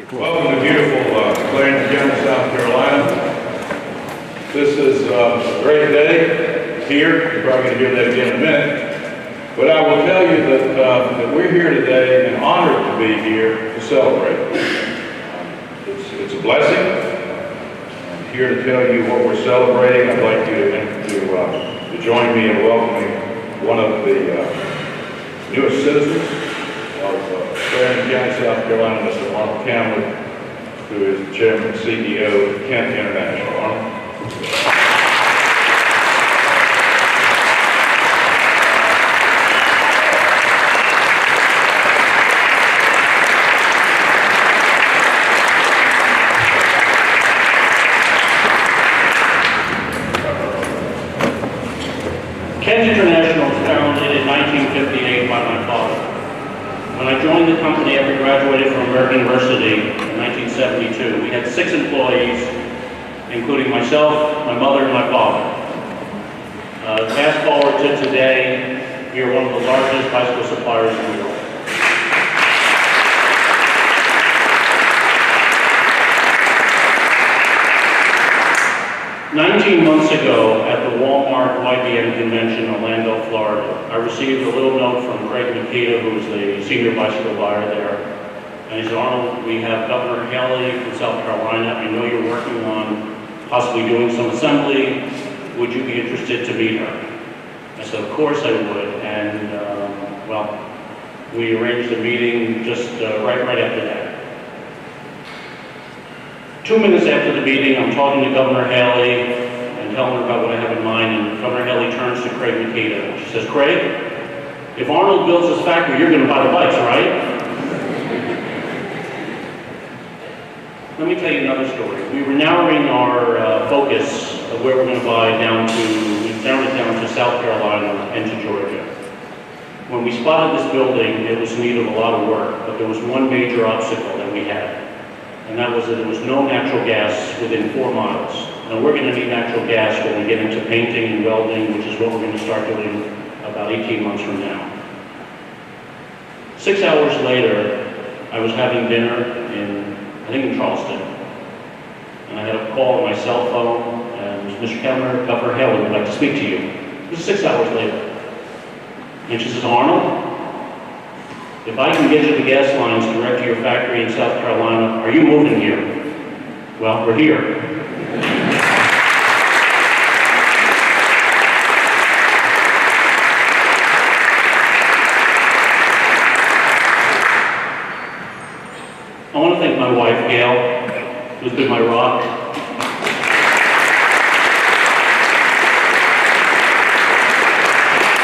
Welcome to beautiful Clarendon County, South Carolina. This is a great day here. You're probably going to hear that again in a minute. But I will tell you that we're here today and honored to be here to celebrate. It's a blessing. I'm here to tell you what we're celebrating. I'd like you to join me in welcoming one of the newest citizens of Clarendon County, South Carolina, Mr. Arnold Kamler, who is the chairman and CEO of Kent International. Arnold. Kent International was founded in 1958 by my father. When I joined the company after graduating from American University in 1972, we had 6 employees, including myself, my mother, and my father. Fast forward to today, we are one of the largest bicycle suppliers in the world. 19 months ago at the Walmart YBM convention in Orlando, Florida, I received a little note from Craig Nikki, who is the senior bicycle buyer there. And he said, Arnold, we have Governor Haley from South Carolina. I know you're working on possibly doing some assembly. Would you be interested to meet her? I said, of course I would. And, well, we arranged a meeting just right after that. 2 minutes after the meeting, I'm talking to Governor Haley and telling her about what I have in mind, and Governor Haley turns to Craig Nikita and she says, Craig, if Arnold builds this factory, you're going to buy the bikes, right? Let me tell you another story. We were narrowing our focus of where we're going to buy down to, we narrowed it down to South Carolina and to Georgia. When we spotted this building, it was in need of a lot of work, but there was one major obstacle that we had. And that was that there was no natural gas within 4 miles. And we're going to need natural gas when we get into painting and welding, which is what we're going to start doing about 18 months from now. 6 hours later, I was having dinner I think in Charleston. And I had a call on my cell phone, and Mr. Kamler, Governor Haley would like to speak to you. It was 6 hours later. And she says, Arnold, if I can get you the gas lines direct to your factory in South Carolina, are you moving here? Well, we're here. I want to thank my wife, Gail, who's been my rock.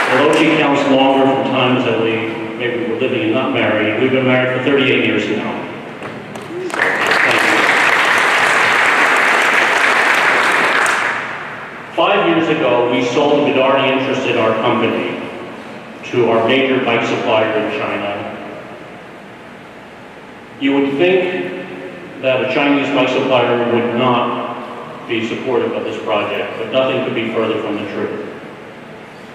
Although she counts longer from times that maybe we're living and not married, we've been married for 38 years now. Thank you. 5 years ago, we sold a minority interest in our company to our major bike supplier in China. You would think that a Chinese bike supplier would not be supportive of this project, but nothing could be further from the truth.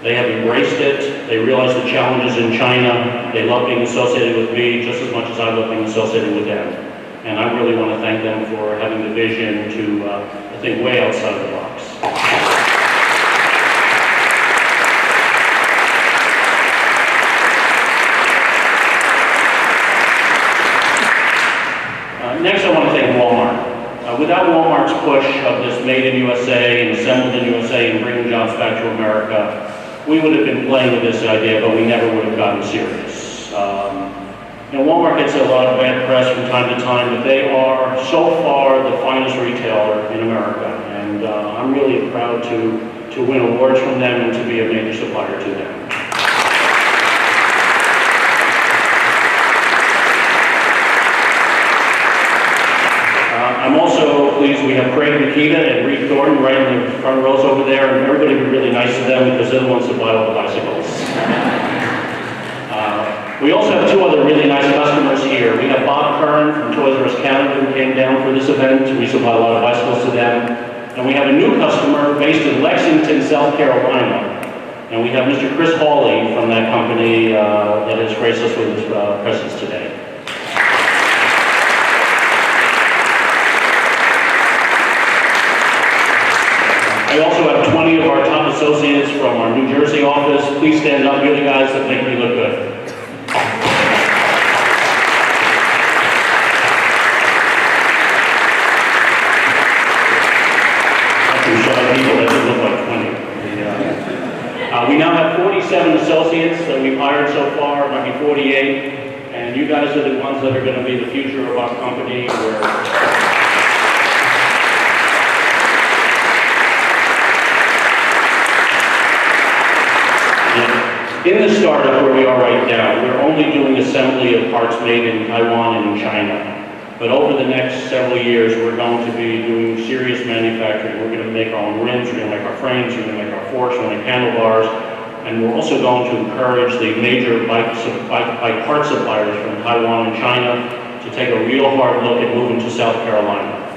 They have embraced it. They realize the challenges in China. They love being associated with me just as much as I love being associated with them. And I really want to thank them for having the vision to think way outside of the box. Next, I want to thank Walmart. Without Walmart's push of this made in USA and assembled in USA and bringing jobs back to America, we would have been playing with this idea, but we never would have gotten serious. Walmart gets a lot of bad press from time to time, but they are so far the finest retailer in America, and I'm really proud to win awards from them and to be a major supplier to them. I'm also pleased we have Craig Nikita and Reed Thornton right in the front rows over there, and everybody be really nice to them because they're the ones that buy all the bicycles. We also have 2 other really nice customers here. We have Bob Kern from Toys R Us Canada who came down for this event. We supply a lot of bicycles to them. And we have a new customer based in Lexington, South Carolina. And we have Mr. Chris Hawley from that company that has graced us with his presence today. We also have 20 of our top associates from our New Jersey office. Please stand up, you're the guys that make me look good. People that should look like 20. We now have 47 associates that we've hired so far, might be 48, and you guys are the ones that are going to be the future of our company. In the startup where we are right now, we're only doing assembly of parts made in Taiwan and in China. But over the next several years, we're going to be doing serious manufacturing. We're going to make our own rims, we're going to make our frames, we're going to make our forks, we're going to make handlebars, and we're also going to encourage the major bike part suppliers from Taiwan and China to take a real hard look at moving to South Carolina.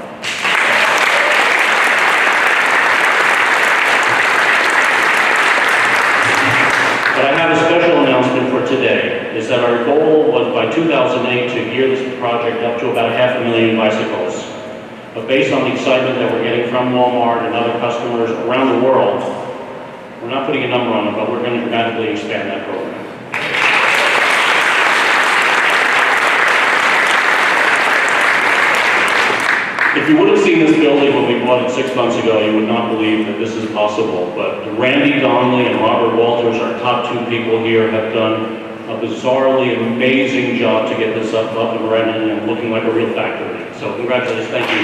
But I have a special announcement for today, is that our goal was by 2008 to gear this project up to about 500,000 bicycles. But based on the excitement that we're getting from Walmart and other customers around the world, we're not putting a number on it, but we're going to dramatically expand that program. If you would have seen this building when we bought it 6 months ago, you would not believe that this is possible. But Randy Donnelly and Robert Walters, our top 2 people here, have done a bizarrely amazing job to get this up and running and looking like a real factory. So congratulations, thank you.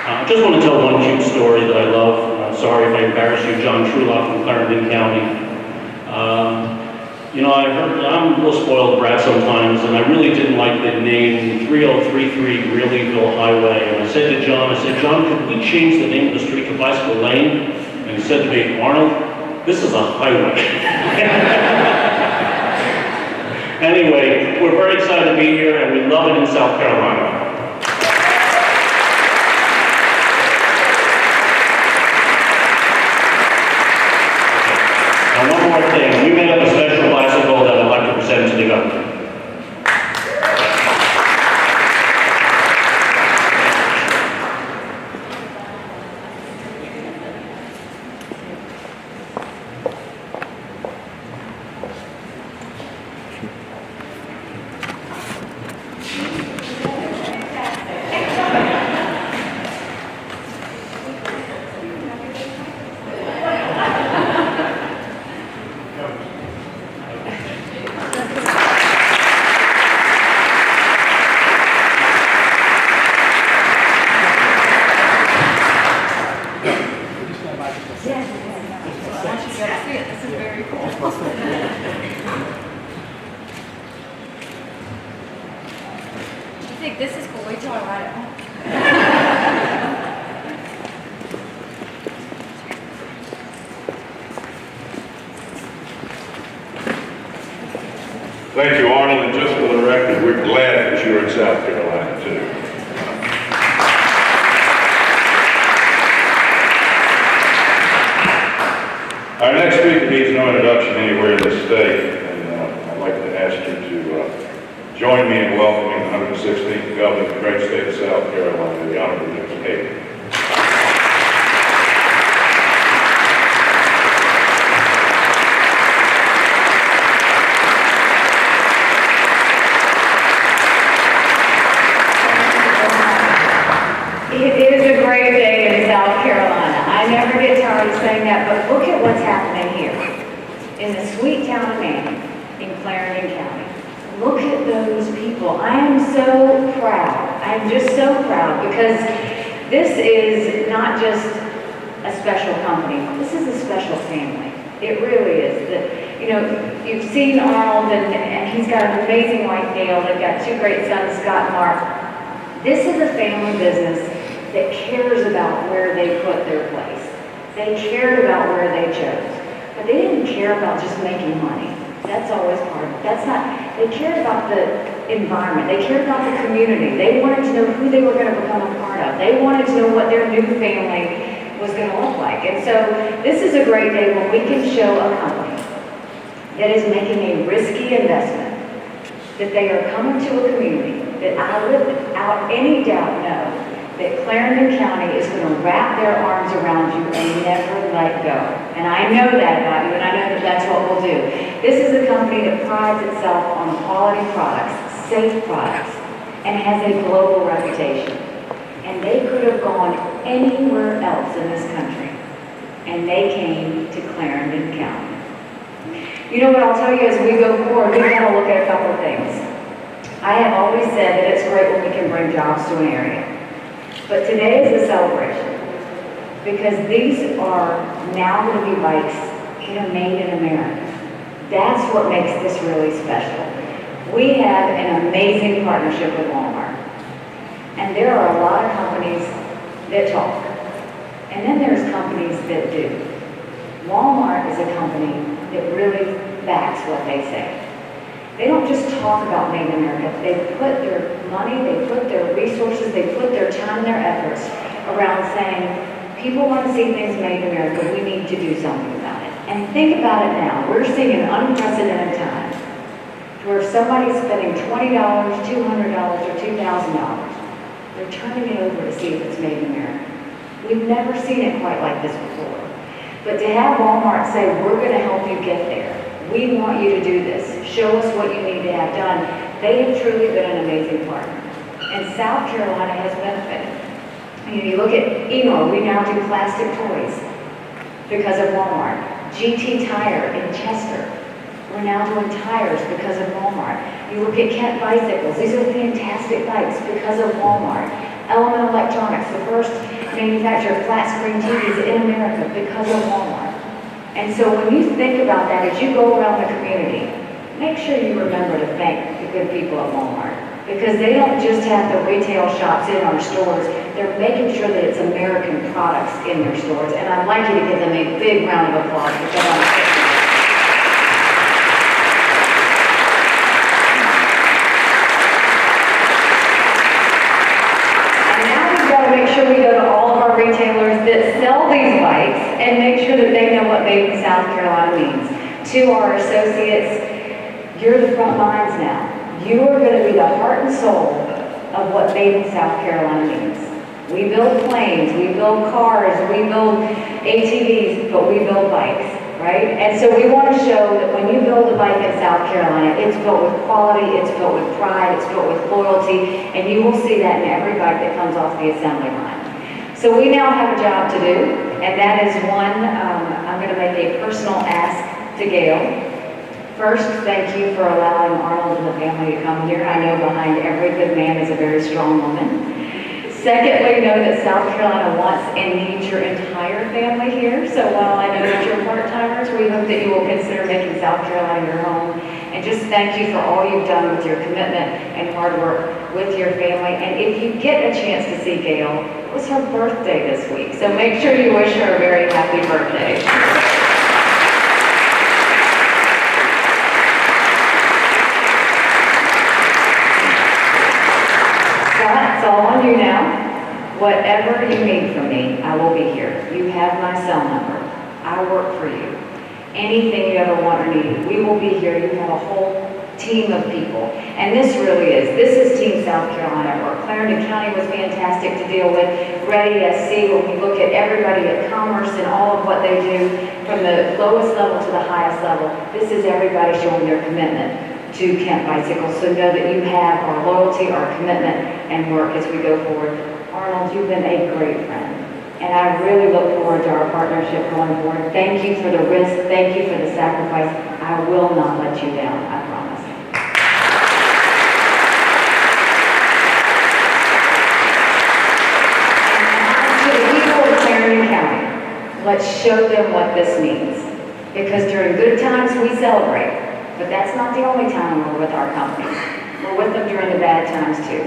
I just want to tell one cute story that I love. I'm sorry if I embarrass you, John Trulock from Clarendon County. You know, I'm a little spoiled brat sometimes, and I really didn't like the name 3033 Greeleyville Highway. And I said to John, could we change the name of the street to Bicycle Lane? And he said to me, Arnold, this is a highway. Anyway, we're very excited to be here, and we love it in South Carolina. And one more thing, we made up a special bicycle that I'd like to present to the governor. This is cool. Wait till I ride it home. Thank you, Arnold, and just for the record, we're glad that you're in South Carolina, too. Our next speaker needs no introduction anywhere in this state, and I'd like to ask you to join me in welcoming the 116th Governor of the great state of South Carolina, the Honorable Nikki. It is a great day in South Carolina. I never get tired of saying that, but look at what's happening here in the sweet town of Manning in Clarendon County. Look at those people. I am so proud. I'm just so proud because this is not just a special company. This is a special family. It really is. You know, you've seen Arnold and he's got an amazing wife, Dale. They've got 2 great sons, Scott and Mark. This is a family business that cares about where they put their place. They cared about where they chose. But they didn't care about just making money. That's always part of it. That's not, they cared about the environment. They cared about the community. They wanted to know who they were going to become a part of. They wanted to know what their new family was going to look like. And so this is a great day when we can show a company that is making a risky investment that they are coming to a community that I without any doubt know that Clarendon County is going to wrap their arms around you and never let go. And I know that about you, and I know that that's what we'll do. This is a company that prides itself on quality products, safe products, and has a global reputation. And they could have gone anywhere else in this country, and they came to Clarendon County. You know what I'll tell you as we go forward, we want to look at a couple of things. I have always said that it's great when we can bring jobs to an area. But today is a celebration because these are now going to be bikes that are made in America. That's what makes this really special. We have an amazing partnership with Walmart. And there are a lot of companies that talk. And then there's companies that do. Walmart is a company that really backs what they say. They don't just talk about made in America. They put their money, they put their resources, they put their time and their efforts around saying, people want to see things made in America, we need to do something about it. And think about it now. We're seeing an unprecedented time where if somebody's spending $20, $200, or $2,000, they're turning it over to see if it's made in America. We've never seen it quite like this before. But to have Walmart say, we're going to help you get there. We want you to do this. Show us what you need to have done. They have truly been an amazing partner. And South Carolina has benefited. You look at Enor, we now do plastic toys because of Walmart. GT Tire in Chester, we're now doing tires because of Walmart. You look at Kent Bicycles, these are fantastic bikes because of Walmart. Element Electronics, the first manufacturer of flat screen TVs in America because of Walmart. And so when you think about that, as you go around the community, make sure you remember to thank the good people at Walmart. Because they don't just have the retail shops in our stores, they're making sure that it's American products in their stores. And I'd like you to give them a big round of applause because make sure we go to all of our retailers that sell these bikes and make sure that they know what made in South Carolina means. To our associates, you're the front lines now. You are going to be the heart and soul of what made in South Carolina means. We build planes, we build cars, we build ATVs, but we build bikes, right? And so we want to show that when you build a bike in South Carolina, it's built with quality, it's built with pride, it's built with loyalty, and you will see that in every bike that comes off the assembly line. So we now have a job to do, and that is one, I'm going to make a personal ask to Gail. First, thank you for allowing Arnold and the family to come here. I know behind every good man is a very strong woman. Secondly, know that South Carolina wants and needs your entire family here. So while I know that you're part-timers, we hope that you will consider making South Carolina your home. And just thank you for all you've done with your commitment and hard work with your family. And if you get a chance to see Gail, it was her birthday this week. So make sure you wish her a very happy birthday. It's all on you now. Whatever you need from me, I will be here. You have my cell number. I work for you. Anything you ever want or need, we will be here. You have a whole team of people. And this really is. This is Team South Carolina at work. Clarendon County was fantastic to deal with. Ready SC, when we look at everybody at Commerce and all of what they do, from the lowest level to the highest level, this is everybody showing their commitment to Kent Bicycles. So know that you have our loyalty, our commitment, and work as we go forward. Arnold, you've been a great friend. And I really look forward to our partnership going forward. Thank you for the risk. Thank you for the sacrifice. I will not let you down, I promise. And to the people of Clarendon County, let's show them what this means. Because during good times, we celebrate. But that's not the only time we're with our companies. We're with them during the bad times too.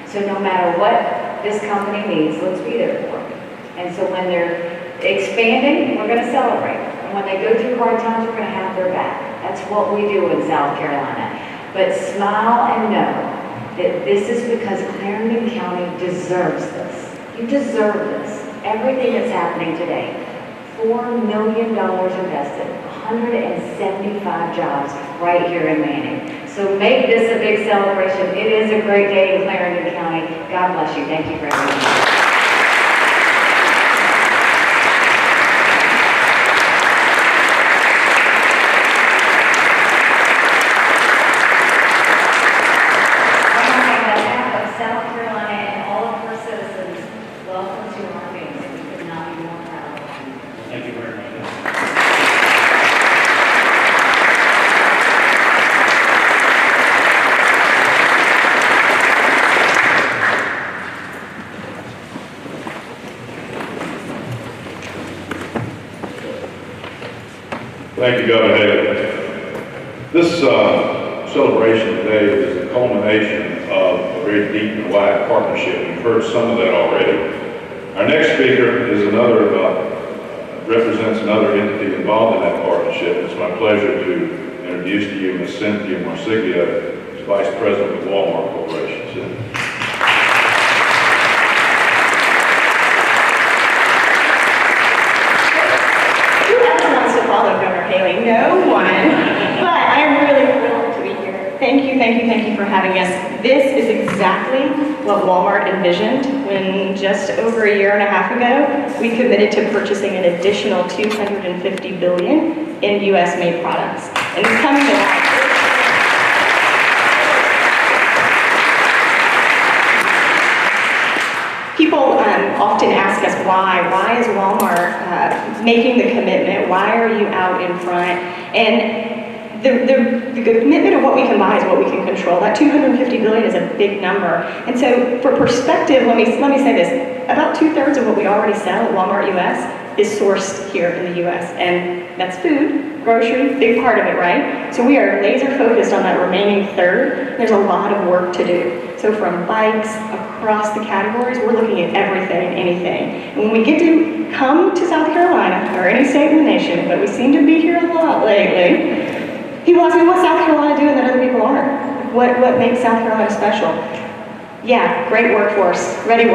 So no matter what this company needs, let's be there for them. And so when they're expanding, we're going to celebrate. And when they go through hard times, we're going to have their back. That's what we do in South Carolina. But smile and know that this is because Clarendon County deserves this. You deserve this. Everything that's happening today. $4 million invested, 175 jobs. right here in Manning. So make this a big celebration. It is a great day in Clarendon County. God bless you. Thank you for everything. Thank you, Governor Haley. This celebration today is a culmination of a very deep and wide partnership. You've heard some of that already. Our next speaker is represents another entity involved in that partnership. It's my pleasure to introduce to you Ms. Cynthia Marsiglia, who's Vice President of Walmart Corporation. Cynthia. Follow Governor Haley, no one, but I am really thrilled to be here. Thank you for having us. This is exactly what Walmart envisioned when just over a year and a half ago, we committed to purchasing an additional $250 billion in US-made products. And it's coming to life. People often ask us why. Why is Walmart making the commitment? Why are you out in front? And the commitment of what we can buy is what we can control. That $250 billion is a big number. And so for perspective, let me say this. About 2/3 of what we already sell at Walmart US is sourced here in the US. And that's food, grocery, big part of it, right? So we are laser focused on that remaining third. There's a lot of work to do. So from bikes, across the categories, we're looking at everything and anything. And when we get to come to South Carolina, or any state in the nation, but we seem to be here a lot lately, people ask me what's South Carolina doing that other people aren't? What makes South Carolina special? Yeah, great workforce, ready to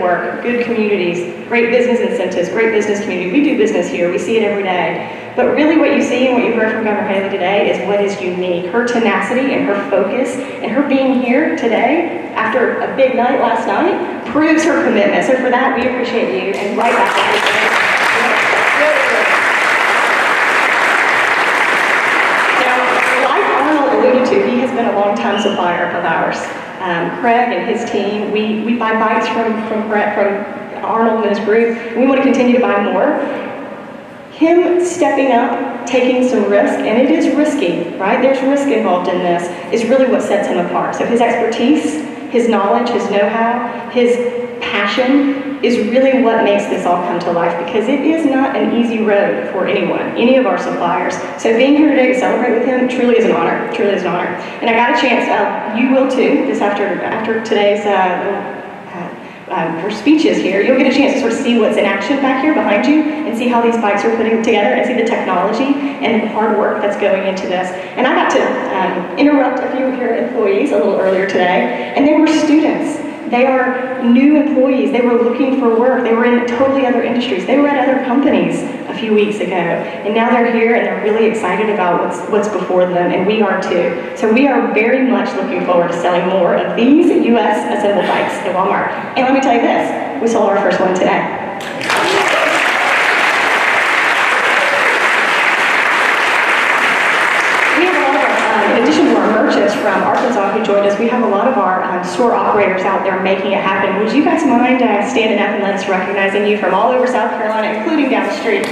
work, good communities, great business incentives, great business community. We do business here, we see it every day. But really what you see and what you heard from Governor Haley today is what is unique. Her tenacity and her focus and her being here today after a big night last night proves her commitment. So for that, we appreciate you and right back at you. Now, like Arnold alluded to, he has been a long-time supplier of ours. Craig and his team, we buy bikes from Arnold and his group. We want to continue to buy more. Him stepping up, taking some risk, and it is risky, right? There's risk involved in this, is really what sets him apart. So his expertise, his knowledge, his know-how, his passion is really what makes this all come to life, because it is not an easy road for anyone, any of our suppliers. So being here today to celebrate with him truly is an honor, truly is an honor. And I got a chance, you will too, this after today's her speeches here, you'll get a chance to sort of see what's in action back here behind you and see how these bikes are putting together and see the technology and the hard work that's going into this. And I got to interrupt a few of your employees a little earlier today, and they were students. They are new employees. They were looking for work. They were in totally other industries. They were at other companies a few weeks ago. And now they're here and they're really excited about what's before them, and we are too. So we are very much looking forward to selling more of these US assembled bikes at Walmart. And let me tell you this, we sold our first one today. In addition to our merchants from Arkansas who joined us, we have a lot of our store operators out there making it happen. Would you guys mind standing up and let us recognizing you from all over South Carolina, including down the street?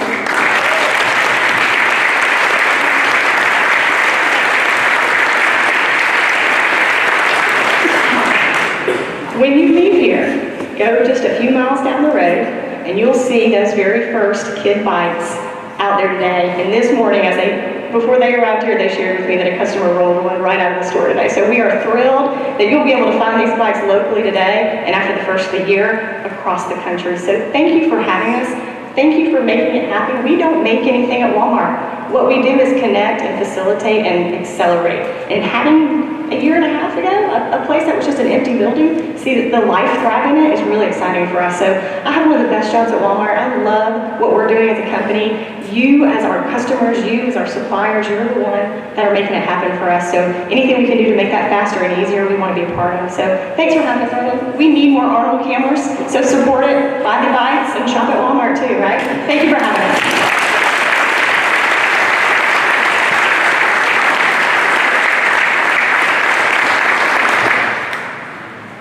When you leave here, go just a few miles down the road, and you'll see those very first kid bikes out there today. And this morning, before they arrived here, they shared with me that a customer rolled one right out of the store today. So we are thrilled that you'll be able to find these bikes locally today and after the first of the year across the country. So thank you for having us. Thank you for making it happen. We don't make anything at Walmart. What we do is connect and facilitate and accelerate. And having a year and a half ago, a place that was just an empty building, see the life thrive in it is really exciting for us. So I have one of the best jobs at Walmart. I love what we're doing as a company. you as our customers, you as our suppliers, you're the one that are making it happen for us. So anything we can do to make that faster and easier, we want to be a part of. So thanks for having us, Arnold. We need more Arnold Kamlers, so support it, buy the bikes, and shop at Walmart too, right? Thank you for having us.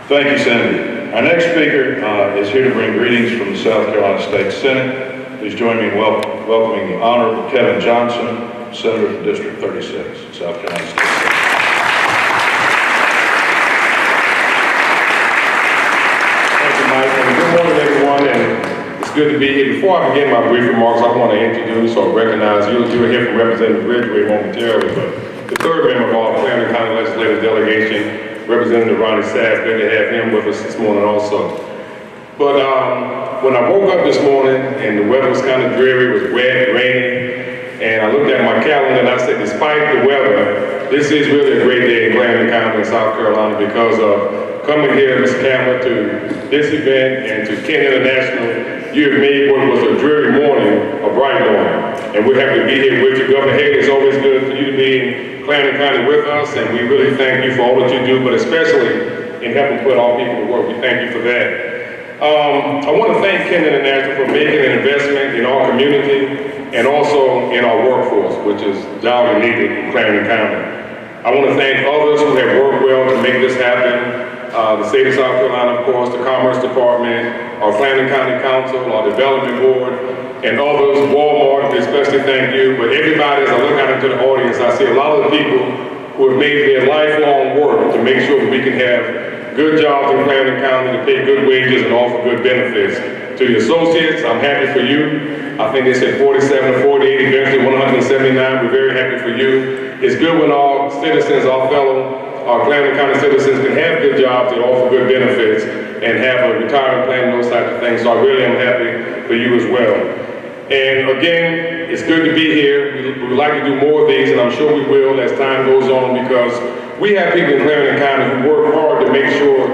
Thank you, Senator. Our next speaker is here to bring greetings from the South Carolina State Senate. Please join me in welcoming the Honorable Kevin Johnson, Senator from District 36, South Carolina State Senate. Thank you, Mike, and good morning, everyone, and it's good to be here. Before I begin my brief remarks, I want to introduce or recognize, you'll hear from Representative Ridgway momentarily, but the third member of our Clarendon County Legislative Delegation, Representative Ronnie Sass. Good to have him with us this morning also. But when I woke up this morning and the weather was kind of dreary, it was wet, rainy, and I looked at my calendar and I said, despite the weather, this is really a great day in Clarendon County in South Carolina because of coming here, Mr. Kamler, to this event and to Kent International. You have made what was a dreary morning a bright morning, and we're happy to be here with you. Governor Haley, it's always good for you to be in Clarendon County with us, and we really thank you for all that you do, but especially in helping put our people to work. We thank you for that. I want to thank Kent International for making an investment in our community and also in our workforce, which is doubly needed in Clarendon County. I want to thank others who have worked well to make this happen. The state of South Carolina, of course, the Commerce Department, our Clarendon County Council, our Development Board, and others, Walmart, especially thank you. But everybody, as I look out into the audience, I see a lot of the people who have made their lifelong work to make sure that we can have good jobs in Clarendon County, to pay good wages and offer good benefits. To the associates, I'm happy for you. I think they said 47 to 48, eventually 179. We're very happy for you. It's good when our citizens, our Clarendon County citizens can have good jobs that offer good benefits and have a retirement plan and those types of things. So I really am happy for you as well. And again, it's good to be here. We would like to do more of these, and I'm sure we will as time goes on, because we have people in Clarendon County who work hard to make sure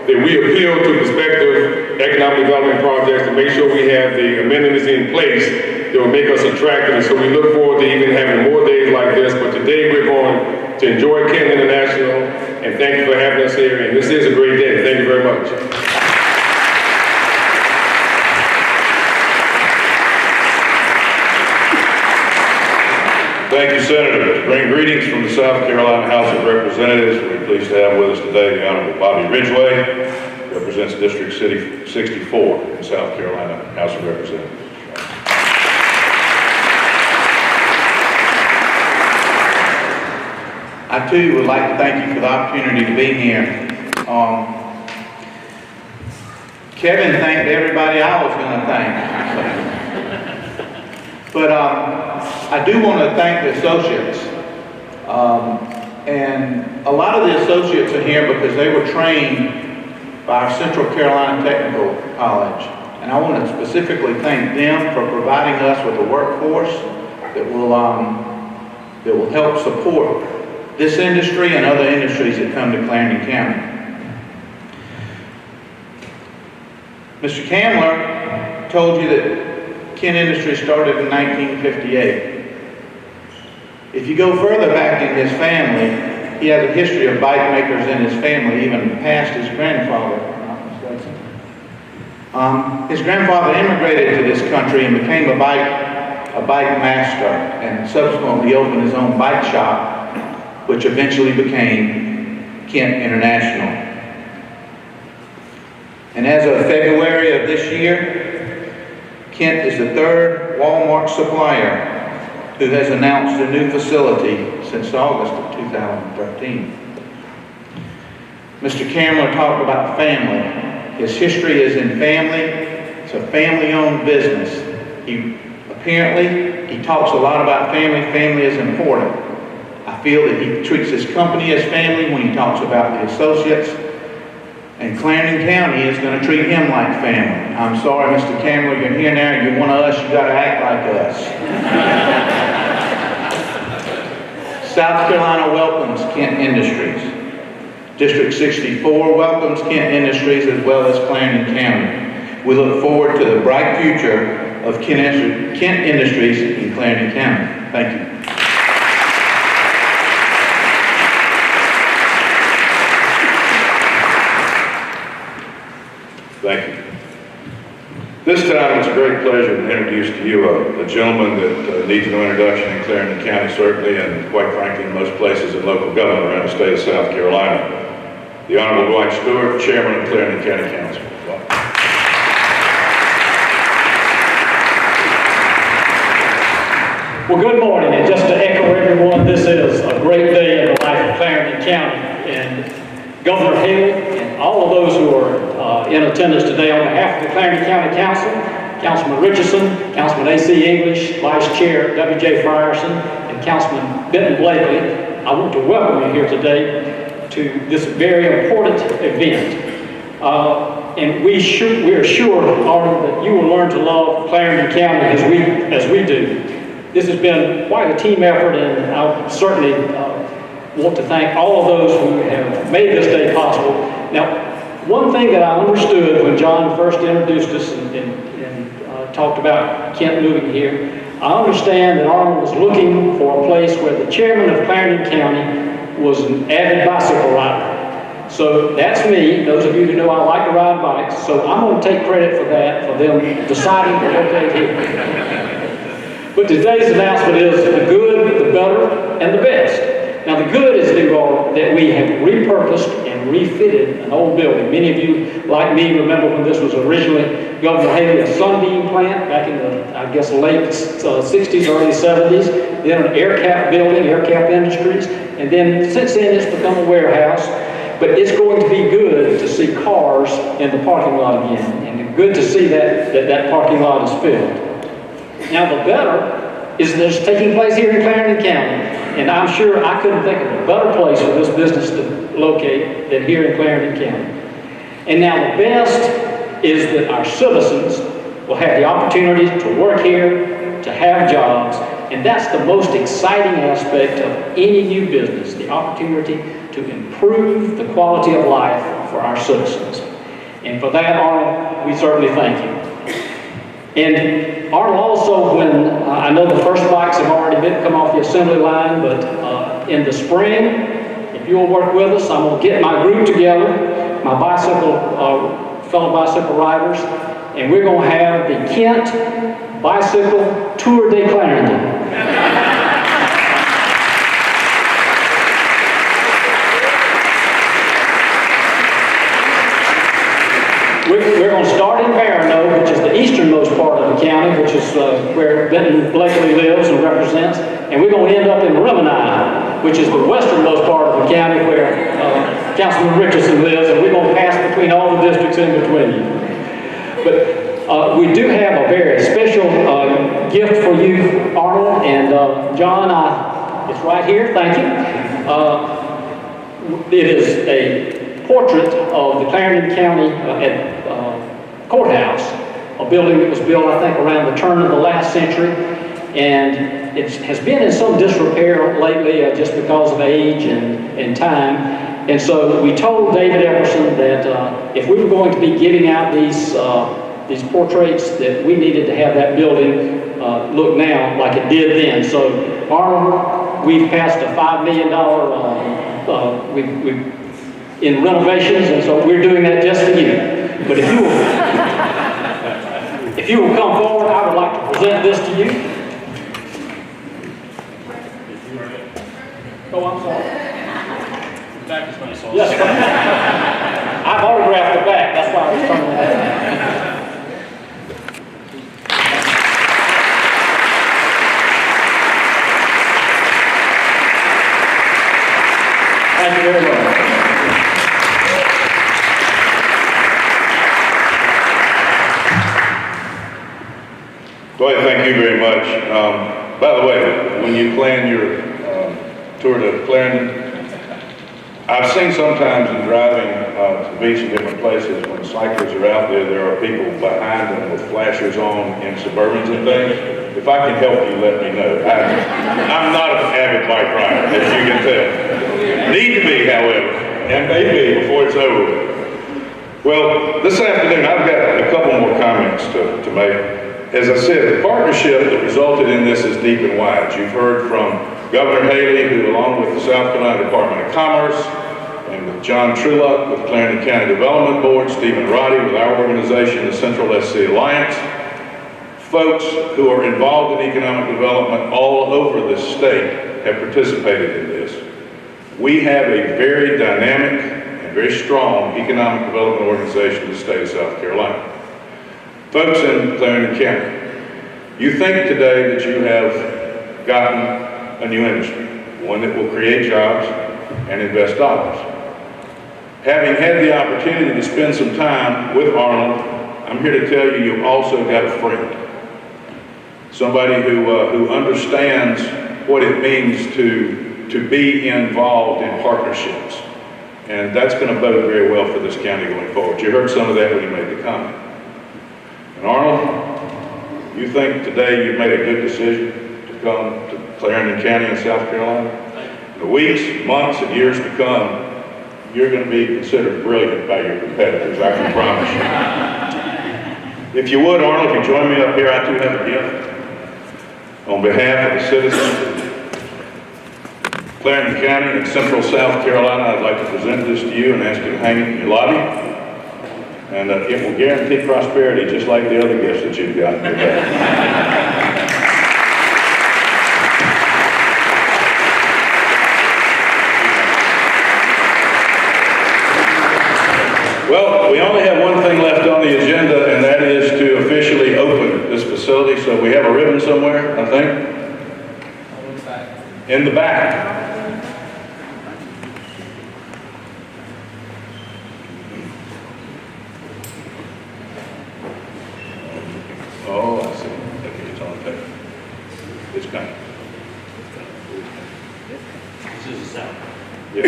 that we appeal to prospective economic development projects, to make sure we have the amenities in place that will make us attractive. And so we look forward to even having more days like this. But today we're going to enjoy Kent International, and thank you for having us here. And this is a great day. Thank you very much. Thank you, Senator. To bring greetings from the South Carolina House of Representatives, we're pleased to have with us today the Honorable Bobby Ridgway, represents District 64 in South Carolina House of Representatives. I too would like to thank you for the opportunity to be here. Kevin thanked everybody I was going to thank. But I do want to thank the associates. And a lot of the associates are here because they were trained by our Central Carolina Technical College. And I want to specifically thank them for providing us with a workforce that will help support this industry and other industries that come to Clarendon County. Mr. Kamler told you that Kent Industries started in 1958. If you go further back in his family, he has a history of bike makers in his family, even past his grandfather, if I'm not mistaken. His grandfather immigrated to this country and became a bike master, and subsequently opened his own bike shop, which eventually became Kent International. And as of February of this year, Kent is the third Walmart supplier who has announced a new facility since August of 2013. Mr. Kamler talked about family. His history is in family. It's a family-owned business. He talks a lot about family. Family is important. I feel that he treats his company as family when he talks about the associates. And Clarendon County is going to treat him like family. I'm sorry, Mr. Kamler, you're here now. You're one of us. You got to act like us. South Carolina welcomes Kent Industries. District 64 welcomes Kent Industries as well as Clarendon County. We look forward to the bright future of Kent Industries in Clarendon County. Thank you. Thank you. This time, it's a great pleasure to introduce to you a gentleman that needs no introduction in Clarendon County, certainly, and quite frankly, in most places in local government around the state of South Carolina. The Honorable Dwight Stewart, Chairman of Clarendon County Council. Well, good morning, and just to echo everyone, this is a great day in the life of Clarendon County, and Governor Haley and all of those who are in attendance today on behalf of the Clarendon County Council, Councilman Richardson, Councilman A.C. English, Vice Chair W.J. Frierson, and Councilman Benton Blakely, I want to welcome you here today to this very important event. And we are sure, Arnold, that you will learn to love Clarendon County as we do. This has been quite a team effort, and I certainly want to thank all of those who have made this day possible. Now, one thing that I understood when John first introduced us and talked about Kent moving here, I understand that Arnold was looking for a place where the chairman of Clarendon County was an avid bicycle rider. So that's me. Those of you who know I like to ride bikes, so I'm going to take credit for that, for them deciding to locate here. But today's announcement is the good, the better, and the best. Now the good is that we have repurposed and refitted an old building. Many of you, like me, remember when this was originally Governor Haley, a Sunbeam plant back in the, I guess, late 60s, early 70s. Then an AirCap building, AirCap Industries. And then since then it's become a warehouse. But it's going to be good to see cars in the parking lot again. And good to see that parking lot is filled. Now the better is that it's taking place here in Clarendon County. And I'm sure I couldn't think of a better place for this business to locate than here in Clarendon County. And now the best is that our citizens will have the opportunity to work here, to have jobs, and that's the most exciting aspect of any new business, the opportunity to improve the quality of life for our citizens. And for that, Arnold, we certainly thank you. And Arnold, also, when I know the first bikes have already come off the assembly line, but in the spring, if you'll work with us, I'm going to get my group together, my fellow bicycle riders, and we're going to have the Kent Bicycle Tour de Clarendon. We're going to start in Barrow, which is the easternmost part of the county, which is where Benton Blakely lives and represents, and we're going to end up in Remini, which is the westernmost part of the county where Councilman Richardson lives, and we're going to pass between all the districts in between. But we do have a very special gift for you, Arnold, and John, it's right here, thank you. It is a portrait of the Clarendon County courthouse, a building that was built, I think, around the turn of the last century, and it has been in some disrepair lately just because of age and time. And so we told David Epperson that if we were going to be giving out these portraits, that we needed to have that building look now like it did then. So Arnold, we've passed a $5 million in renovations, and so we're doing that just for you. But if you will come forward, I would like to present this to you. Oh, I'm sorry. The back is when I saw Yes, I've autographed the back. That's why I was turning that. Thank you very much. Dwight, thank you very much. By the way, when you plan your tour to Clarendon, I've seen sometimes in driving to the beach in different places, when cyclists are out there are people behind them with flashers on in Suburbans and things. If I can help you, let me know. I'm not an avid bike rider, as you can tell. Need to be, however, and maybe before it's over. Well, this afternoon, I've got a couple more comments to make. as I said, the partnership that resulted in this is deep and wide. You've heard from Governor Haley, who along with the South Carolina Department of Commerce, and with John Truelock with Clarendon County Development Board, Stephen Roddy with our organization, the Central SC Alliance, folks who are involved in economic development all over this state have participated in this. We have a very dynamic and very strong economic development organization in the state of South Carolina. Folks in Clarendon County, you think today that you have gotten a new industry, one that will create jobs and invest dollars. Having had the opportunity to spend some time with Arnold, I'm here to tell you, you've also got a friend. Somebody who understands what it means to be involved in partnerships. And that's going to bode very well for this county going forward. You heard some of that when you made the comment. And Arnold, you think today you've made a good decision to come to Clarendon County in South Carolina? In the weeks, months, and years to come, you're going to be considered brilliant by your competitors, I can promise you. If you would, Arnold, if you join me up here, I too have a gift. On behalf of the citizens of Clarendon County and Central South Carolina, I'd like to present this to you and ask you to hang it in your lobby. And it will guarantee prosperity, just like the other gifts that you've got today. Well, we only have one thing left on the agenda, and that is to officially open this facility. So we have a ribbon somewhere, I think. In the back. Oh, I see. Okay, it's on the paper. It's coming. This is the sound. Yeah.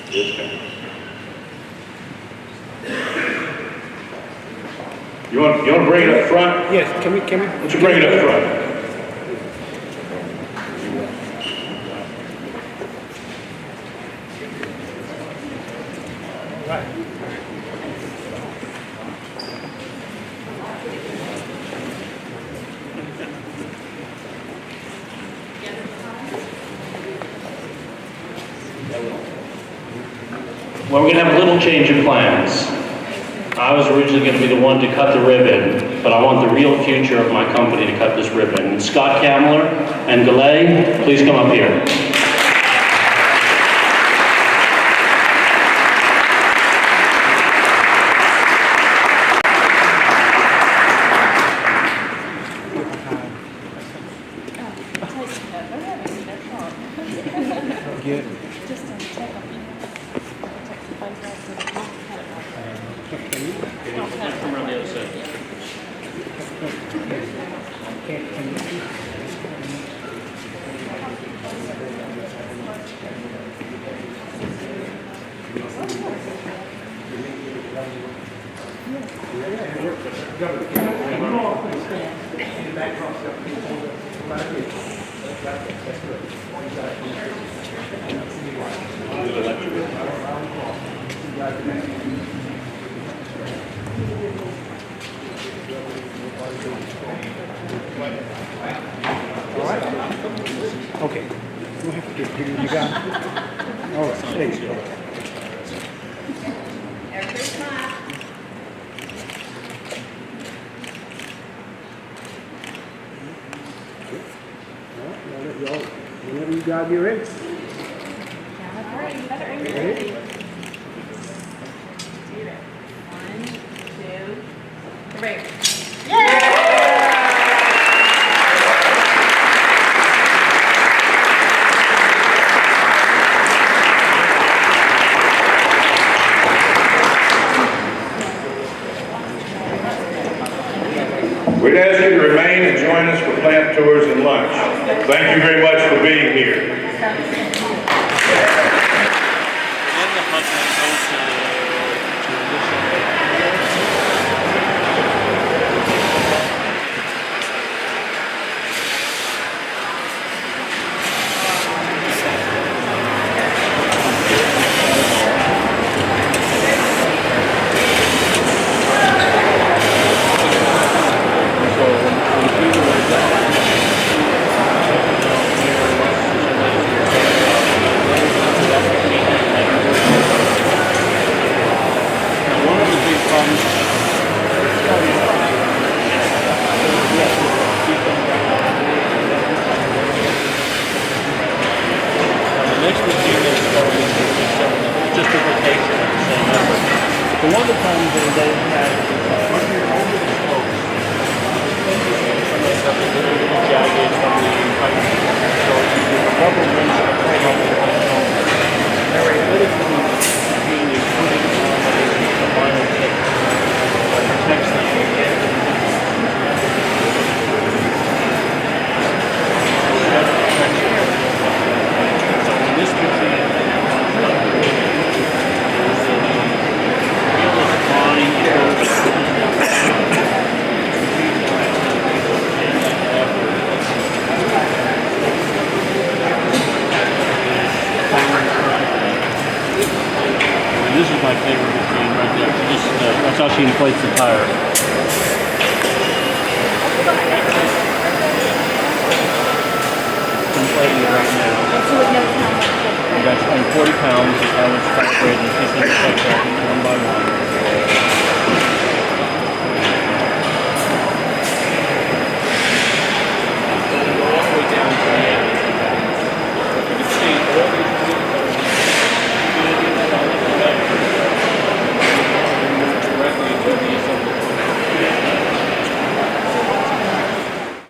It's coming. You want to bring it up front? Yes, can we? Why don't you bring it up front? Well, we're going to have a little change of plans. I was originally going to be the one to cut the ribbon, but I want the real future of my company to cut this ribbon. Scott Kamler and Delay, please come up here. Come around the other side. Okay. You have to get you got it. All right, there you go. Whenever you guys get ready. Ready? 1, 2, 3. We'd ask you to remain and join us for plant tours and lunch. Thank you very much for being here. So one of the times they had under the smoke, some of the stuff is a little jagged from the pipe. So the rubber rings are right on the they're politically being included in the final tip that protects the so in this picture, this is my favorite machine right there. That's how she inflates the tire. Inflating it right now. So it knows how much. And that's 40 pounds. That was calibrated in 15 seconds.